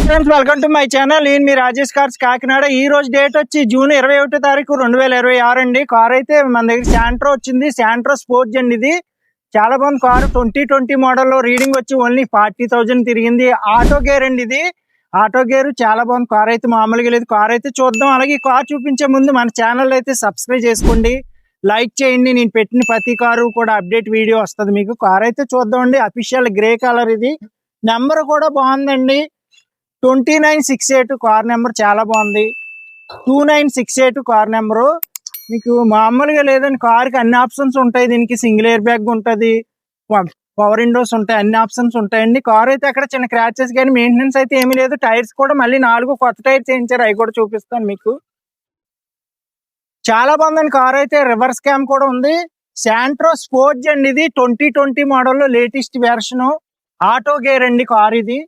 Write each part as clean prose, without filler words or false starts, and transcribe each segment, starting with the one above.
Friends, welcome to my channel. నేను మీ Rajesh cars Kakinada. ఈ రోజు డేట్ వచ్చి జూన్ 21 తారీఖు 2026 అండి. కార్ అయితే మన దగ్గర శాంట్రో వచ్చింది. శాంట్రో స్పోర్ట్స్ అండి. ఇది చాలా బాగుంది కారు. 2020 మోడల్లో రీడింగ్ వచ్చి ఓన్లీ 40,000 తిరిగింది. ఆటో గేర్ అండి. ఇది ఆటో గేర్ చాలా బాగుంది. కార్ అయితే మామూలుగా లేదు. కార్ అయితే చూద్దాం. అలాగే ఈ కార్ చూపించే ముందు మన ఛానల్ అయితే సబ్స్క్రైబ్ చేసుకోండి, లైక్ చేయండి. నేను పెట్టిన ప్రతి కారు కూడా అప్డేట్ వీడియో వస్తుంది మీకు. కార్ అయితే చూద్దామండి. Official grey colour. ఇది నెంబర్ కూడా బాగుందండి. 2968 కార్ నెంబర్ చాలా బాగుంది. 2968 కార్ నెంబరు. మీకు మామూలుగా లేదండి. కార్కి అన్ని ఆప్షన్స్ ఉంటాయి. దీనికి సింగిల్ ఎయిర్ బ్యాగ్ ఉంటుంది, పవర్ విండోస్ ఉంటాయి, అన్ని ఆప్షన్స్ ఉంటాయండి. కార్ అయితే అక్కడ చిన్న క్రాచెస్ కానీ మెయింటెనెన్స్ అయితే ఏమీ లేదు. టైర్స్ కూడా మళ్ళీ 4 కొత్త టైర్స్ వేయించారు. అవి కూడా చూపిస్తాను మీకు. చాలా బాగుందండి కార్ అయితే. రివర్స్ క్యామ్ కూడా ఉంది. శాంట్రో స్పోర్ట్స్ అండి. ఇది 2020 మోడల్లో లేటెస్ట్ వెర్షన్. ఆటో గేర్ అండి కార్. ఇది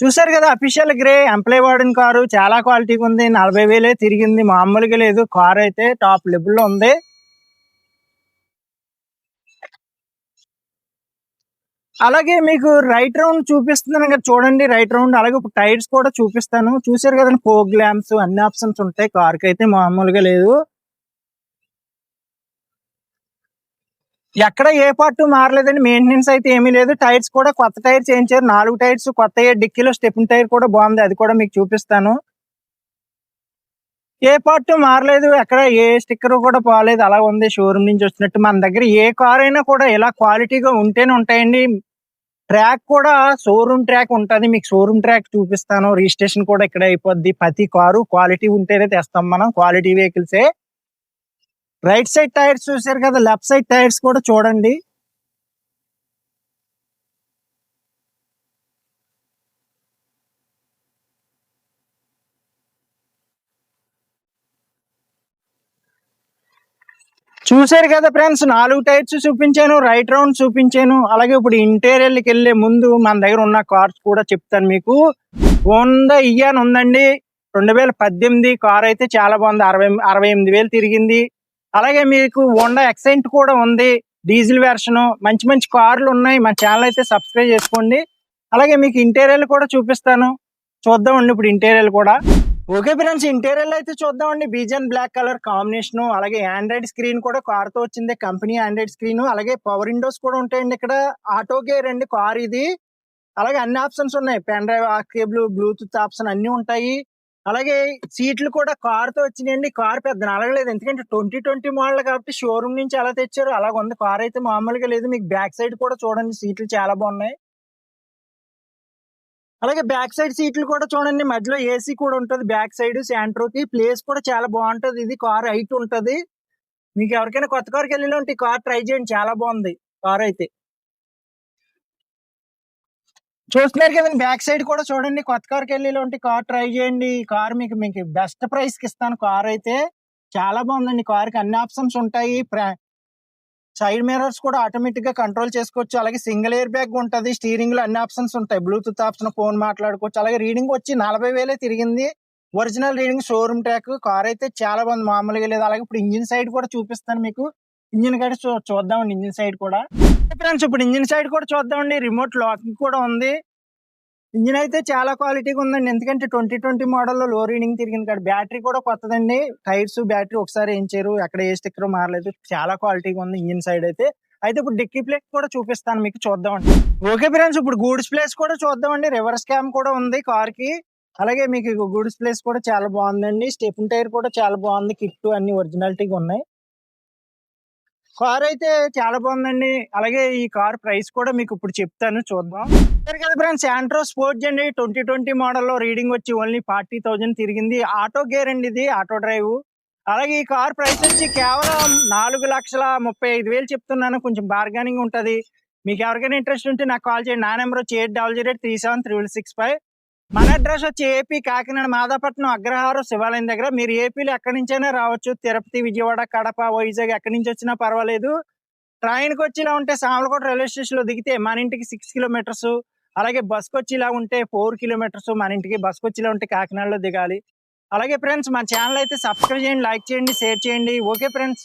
చూసారు కదా, అఫీషియల్ గ్రే ఎంప్లాయ్ వాడిన కారు. చాలా క్వాలిటీగా ఉంది. 40,000 తిరిగింది. మామూలుగా లేదు. కార్ అయితే టాప్ లెవెల్లో ఉంది. అలాగే మీకు రైట్ రౌండ్ చూపిస్తున్నాను కదా, చూడండి రైట్ రౌండ్. అలాగే ఇప్పుడు టైర్స్ కూడా చూపిస్తాను. చూసారు కదండి, ఫోగ్ ల్యాంప్స్ అన్ని ఆప్షన్స్ ఉంటాయి. కార్కి అయితే మామూలుగా లేదు. ఎక్కడ ఏ పార్ట్ మారలేదండి. మెయింటెనెన్స్ అయితే ఏమీ లేదు. టైర్స్ కూడా కొత్త టైర్స్ వేయించారు. 4 టైర్స్ కొత్త. డిక్కీలో స్టెప్ని టైర్ కూడా బాగుంది. అది కూడా మీకు చూపిస్తాను. ఏ పార్ట్ మారలేదు. ఎక్కడ ఏ స్టిక్కర్ కూడా పోలేదు. అలా ఉంది షోరూమ్ నుంచి వచ్చినట్టు. మన దగ్గర ఏ కార్ అయినా కూడా ఇలా క్వాలిటీగా ఉంటేనే ఉంటాయండి. ట్రాక్ కూడా షోరూమ్ ట్రాక్ ఉంటుంది. మీకు షోరూమ్ ట్రాక్ చూపిస్తాను. రిజిస్ట్రేషన్ కూడా ఇక్కడ అయిపోద్ది. ప్రతి కారు క్వాలిటీ ఉంటేనే తెస్తాం మనం. క్వాలిటీ వెహికల్సే. రైట్ సైడ్ టైర్స్ చూసారు కదా, లెఫ్ట్ సైడ్ టైర్స్ కూడా చూడండి. చూసారు కదా ఫ్రెండ్స్, 4 టైర్స్ చూపించాను, రైట్ రౌండ్ చూపించాను. అలాగే ఇప్పుడు ఇంటీరియర్కి వెళ్లే ముందు మన దగ్గర ఉన్న కార్స్ కూడా చెప్తాను మీకు. హోండా ఇయాన్ ఉందండి. 2018 కార్ అయితే చాలా బాగుంది. 68,000 తిరిగింది. అలాగే మీకు హోండా ఎక్సెంట్ కూడా ఉంది, డీజిల్ వెర్షన్. మంచి మంచి కార్లు ఉన్నాయి. మన ఛానల్ అయితే సబ్స్క్రైబ్ చేసుకోండి. అలాగే మీకు ఇంటీరియర్ కూడా చూపిస్తాను. చూద్దామండి ఇప్పుడు ఇంటీరియర్ కూడా. ఓకే ఫ్రెండ్స్, ఇంటీరియర్ అయితే చూద్దామండి. బీజన్ బ్లాక్ కలర్ కాంబినేషన్. అలాగే ఆండ్రాయిడ్ స్క్రీన్ కూడా కార్ తో వచ్చింది. Company Android screen. అలాగే పవర్ విండోస్ కూడా ఉంటాయండి. ఇక్కడ ఆటో గేర్ అండి కార్ ఇది. అలాగే అన్ని ఆప్షన్స్ ఉన్నాయి. Pen drive, cable, Bluetooth option అన్ని ఉంటాయి. అలాగే సీట్లు కూడా కార్ తో వచ్చినాయండి. కార్ పెద్ద నలగలేదు, ఎందుకంటే 2020 మోడల్ కాబట్టి షోరూమ్ నుంచి అలా తెచ్చారు. అలాగ ఉంది కార్ అయితే మామూలుగా లేదు. మీకు బ్యాక్ సైడ్ కూడా చూడండి, సీట్లు చాలా బాగున్నాయి. అలాగే బ్యాక్ సైడ్ సీట్లు కూడా చూడండి. మధ్యలో ఏసీ కూడా ఉంటుంది బ్యాక్ సైడ్. శాంట్రోకి ప్లేస్ కూడా చాలా బాగుంటది. ఇది కార్ హైట్ ఉంటది. మీకు ఎవరికైనా కొత్త కార్కి వెళ్ళినట్టు ఈ కార్ ట్రై చేయండి. చాలా బాగుంది కార్ అయితే. చూస్తున్నారు కదండి, బ్యాక్ సైడ్ కూడా చూడండి. కొత్త కార్కి వెళ్ళి కార్ ట్రై చేయండి. ఈ కార్ మీకు మీకు బెస్ట్ ప్రైస్ కి ఇస్తాను. కార్ అయితే చాలా బాగుందండి. కార్ కి అన్ని ఆప్షన్స్ ఉంటాయి. సైడ్ మిర్రర్స్ కూడా ఆటోమేటిక్ గా కంట్రోల్ చేసుకోవచ్చు. అలాగే సింగిల్ ఎయిర్ బ్యాగ్ ఉంటుంది. స్టీరింగ్ లో అన్ని ఆప్షన్స్ ఉంటాయి. బ్లూటూత్ ఆప్షన్, ఫోన్ మాట్లాడుకోవచ్చు. అలాగే రీడింగ్ వచ్చి 40,000 తిరిగింది. Original reading, showroom track. Car అయితే చాలా బాగుంది, మామూలుగా లేదు. అలాగే ఇప్పుడు ఇంజిన్ సైడ్ కూడా చూపిస్తాను మీకు. ఇంజిన్ కూడా చూద్దామండి. ఇంజిన్ సైడ్ కూడా ఫ్రెండ్స్, ఇప్పుడు ఇంజిన్ సైడ్ కూడా చూద్దామండి. రిమోట్ లాకింగ్ కూడా ఉంది. ఇంజిన్ అయితే చాలా క్వాలిటీగా ఉందండి. ఎందుకంటే 2020 మోడల్లో లో రీడింగ్ తిరిగింది కాదు. బ్యాటరీ కూడా కొత్తదండి. టైర్స్, బ్యాటరీ ఒకసారి వేయించారు. ఎక్కడ ఏ స్టిక్కర్ మారలేదు. చాలా క్వాలిటీగా ఉంది ఇంజిన్ సైడ్ అయితే. అయితే ఇప్పుడు డిక్కీ ప్లేస్ కూడా చూపిస్తాను మీకు, చూద్దామండి. ఓకే ఫ్రెండ్స్, ఇప్పుడు గూడ్స్ ప్లేస్ కూడా చూద్దామండి. రివర్స్ క్యామ్ కూడా ఉంది కార్ కి. అలాగే మీకు గూడ్స్ ప్లేస్ కూడా చాలా బాగుందండి. స్టెప్ని టైర్ కూడా చాలా బాగుంది. కిట్ అన్ని ఒరిజినాలిటీగా ఉన్నాయి. కార్ అయితే చాలా బాగుందండి. అలాగే ఈ కార్ ప్రైస్ కూడా మీకు ఇప్పుడు చెప్తాను, చూద్దాం. సరే కదా ఫ్రెండ్స్, శాంట్రో స్పోర్ట్స్ అండి. 2020 మోడల్లో రీడింగ్ వచ్చి ఓన్లీ 40,000 తిరిగింది. ఆటో గేర్ అండి. ఇది ఆటో డ్రైవ్. అలాగే ఈ కార్ ప్రైస్ వచ్చి కేవలం 4,35,000 చెప్తున్నాను. కొంచెం బార్గెనింగ్ ఉంటది. మీకు ఎవరికైనా ఇంట్రెస్ట్ ఉంటే నాకు కాల్ చేయండి. నా నెంబర్ వచ్చి 8008373665. మన అడ్రస్ వచ్చి ఏపీ కాకినాడ మాదాపట్నం అగ్రహారం శివాలయం దగ్గర. మీరు ఏపీలో ఎక్కడి నుంచైనా రావచ్చు. తిరుపతి, విజయవాడ, కడప, వైజాగ్ ఎక్కడి నుంచి వచ్చినా పర్వాలేదు. ట్రైన్కి వచ్చి ఇలా ఉంటే సామలకోట రైల్వే స్టేషన్ లో దిగితే మన ఇంటికి 6 కిలోమీటర్స్. అలాగే బస్కి వచ్చి ఇలా ఉంటే 4 కిలోమీటర్స్. మన ఇంటికి బస్కి వచ్చి ఇలా ఉంటే కాకినాడలో దిగాలి. అలాగే ఫ్రెండ్స్, మన ఛానల్ అయితే సబ్స్క్రైబ్ చేయండి, లైక్ చేయండి, షేర్ చేయండి. Okay friends.